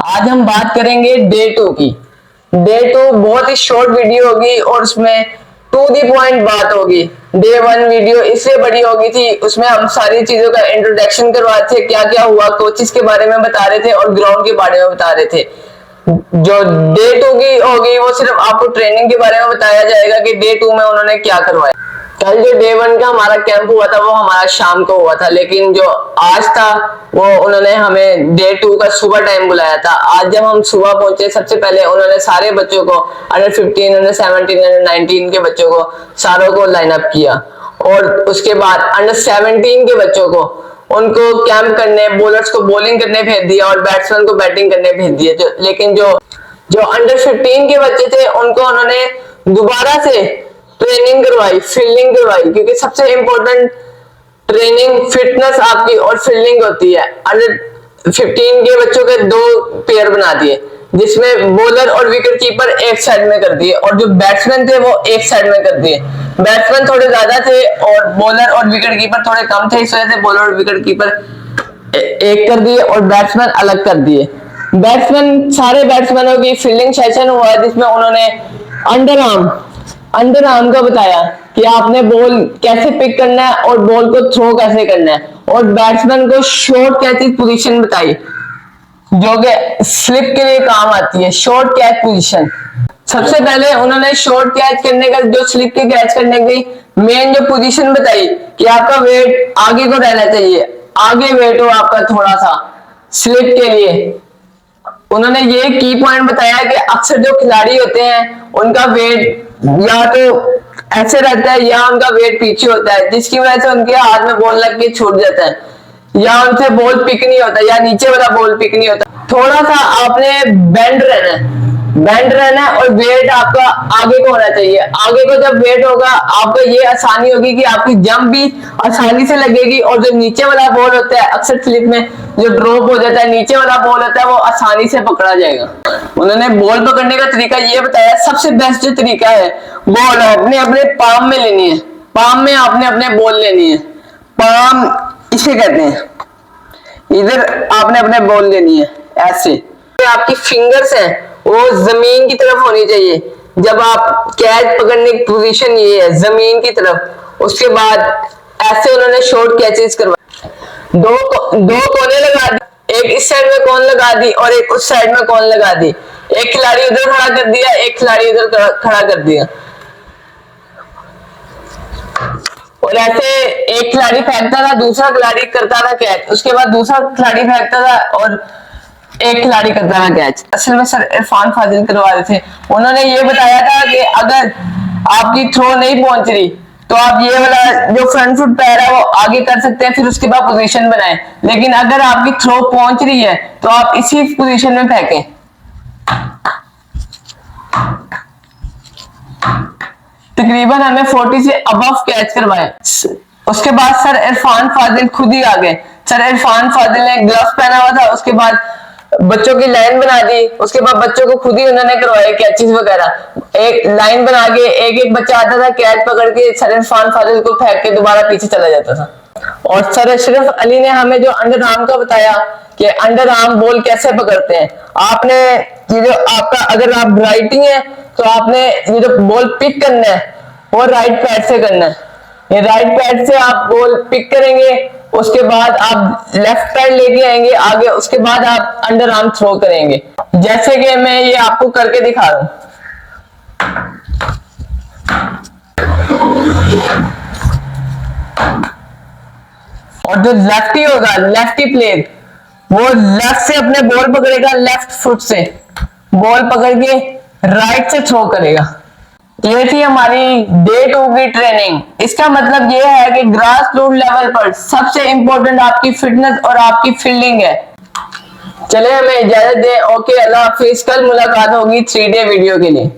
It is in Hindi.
आज हम बात करेंगे डे 2 की। डे 2 बहुत ही शॉर्ट वीडियो होगी और उसमें टू दी पॉइंट बात होगी। डे 1 वीडियो इसलिए बड़ी होगी थी, उसमें हम सारी चीजों का इंट्रोडक्शन करवा रहे थे, क्या क्या हुआ, कोचेस के बारे में बता रहे थे और ग्राउंड के बारे में बता रहे थे। जो डे 2 की होगी वो सिर्फ आपको ट्रेनिंग के बारे में बताया जाएगा कि डे 2 में उन्होंने क्या करवाया। कल जो डे 1 का हमारा कैंप हुआ था वो हमारा शाम को हुआ था, लेकिन जो आज था वो उन्होंने हमें डे 2 का सुबह टाइम बुलाया था। आज जब हम सुबह पहुंचे, सबसे पहले उन्होंने सारे बच्चों को अंडर 15, अंडर 17, अंडर 19 के बच्चों को सारों को लाइन अप किया और उसके बाद अंडर 17 के बच्चों को उनको कैंप करने, बॉलर्स को बॉलिंग करने भेज दिया और बैट्समैन को बैटिंग करने भेज दिया। लेकिन जो अंडर 15 के बच्चे थे उनको उन्होंने दोबारा से ट्रेनिंग करवाई, फील्डिंग करवाई, क्योंकि सबसे इंपॉर्टेंट ट्रेनिंग फिटनेस आपकी और फील्डिंग होती है। अंडर 15 के बच्चों के दो पेयर बना दिए, जिसमें बॉलर और विकेट कीपर एक साइड में कर दिए और जो बैट्समैन थे वो एक साइड में कर दिए। बैट्समैन थोड़े ज्यादा थे और बॉलर और विकेट कीपर थोड़े कम थे, इस वजह से बॉलर और विकेट कीपर एक कर दिए और बैट्समैन अलग कर दिए। बैट्समैन, सारे बैट्समैनों की फील्डिंग सेशन हुआ जिसमें उन्होंने अंडर आर्म का बताया कि आपने बॉल कैसे पिक करना है और बॉल को थ्रो कैसे करना है, और बैट्समैन को शॉर्ट कैचिंग पोजीशन बताई जो कि स्लिप के लिए काम आती है। शॉर्ट कैच पोजीशन सबसे पहले उन्होंने शॉर्ट कैच करने का, जो स्लिप के कैच करने की मेन जो पोजीशन बताई कि आपका वेट आगे को रहना चाहिए, आगे वेट हो आपका थोड़ा सा स्लिप के लिए। उन्होंने ये की पॉइंट बताया कि अक्सर जो खिलाड़ी होते हैं उनका वेट या तो ऐसे रहता है या उनका वेट पीछे होता है, जिसकी वजह से उनके हाथ में बॉल लग के छूट जाता है या उनसे बॉल पिक नहीं होता या नीचे वाला बॉल पिक नहीं होता। थोड़ा सा आपने बेंड रहना है और वेट आपका आगे को होना चाहिए। आगे को जब वेट होगा आपको ये आसानी होगी कि आपकी जंप भी आसानी से लगेगी और जो नीचे वाला बॉल होता है अक्सर स्लिप में जो ड्रॉप हो जाता है, नीचे वाला बॉल होता है वो आसानी से पकड़ा जाएगा। उन्होंने बॉल पकड़ने का तरीका ये बताया, सबसे बेस्ट जो तरीका है बॉल आपने अपने पाम में लेनी है, पाम में आपने अपने बॉल लेनी है, पाम इसे कहते हैं, इधर आपने अपने बॉल लेनी है ऐसे। आपकी फिंगर्स हैं वो जमीन की तरफ होनी चाहिए। जब आप कैच पकड़ने की पोजीशन ये है जमीन की तरफ, उसके बाद ऐसे उन्होंने शॉर्ट कैचेस करवाए। दो कोने लगा दी, एक इस साइड में कौन लगा दी और एक उस साइड में कौन लगा दी। एक खिलाड़ी उधर खड़ा कर दिया, एक खिलाड़ी उधर खड़ा कर दिया और ऐसे एक खिलाड़ी फेंकता था, दूसरा खिलाड़ी करता था कैच, उसके बाद दूसरा खिलाड़ी फेंकता था और एक खिलाड़ी करता था कैच। असल में सर इरफान फाजिल करवा रहे थे। उन्होंने ये बताया था कि अगर आपकी थ्रो नहीं पहुंच रही तो आप ये वाला जो फ्रंट फुट पैर है वो आगे कर सकते हैं, फिर उसके बाद पोजीशन बनाएं। लेकिन अगर आपकी थ्रो पहुंच रही है तो आप इसी पोजीशन में फेंकें। तकरीबन हमें 40 से अबव कैच करवाए। उसके बाद सर इरफान फाजिल खुद ही आ गए। सर इरफान फाजिल ने ग्लव्स पहना हुआ था, उसके बाद बच्चों की लाइन बना दी, उसके बाद बच्चों को खुद ही उन्होंने करवाए कैचेस वगैरह। एक लाइन बना के एक बच्चा आता था, कैच पकड़ के सर इरफान फाजिल को फेंक के दोबारा पीछे चला जाता था। और सर अशरफ अली ने हमें जो अंडर आर्म का बताया कि अंडर आर्म बॉल कैसे पकड़ते हैं। आपने ये जो आपका, अगर आप राइटिंग है तो आपने ये जो बॉल पिक करना है वो राइट पैड से करना है। ये राइट पैड से आप बॉल पिक करेंगे, उसके बाद आप लेफ्ट पैड लेके आएंगे आगे, उसके बाद आप अंडर आर्म थ्रो करेंगे, जैसे कि मैं ये आपको करके दिखा रहा हूं। और जो लेफ्टी होगा, लेफ्टी प्लेयर, वो लेफ्ट से अपने बॉल पकड़ेगा, लेफ्ट फुट से बॉल पकड़ के राइट से थ्रो करेगा। ये थी हमारी डे 2 की ट्रेनिंग। इसका मतलब ये है कि ग्रास रूट लेवल पर सबसे इंपॉर्टेंट आपकी फिटनेस और आपकी फील्डिंग है। चले हमें इजाजत दें। ओके, अल्लाह हाफिज। कल मुलाकात होगी 3 डे वीडियो के लिए।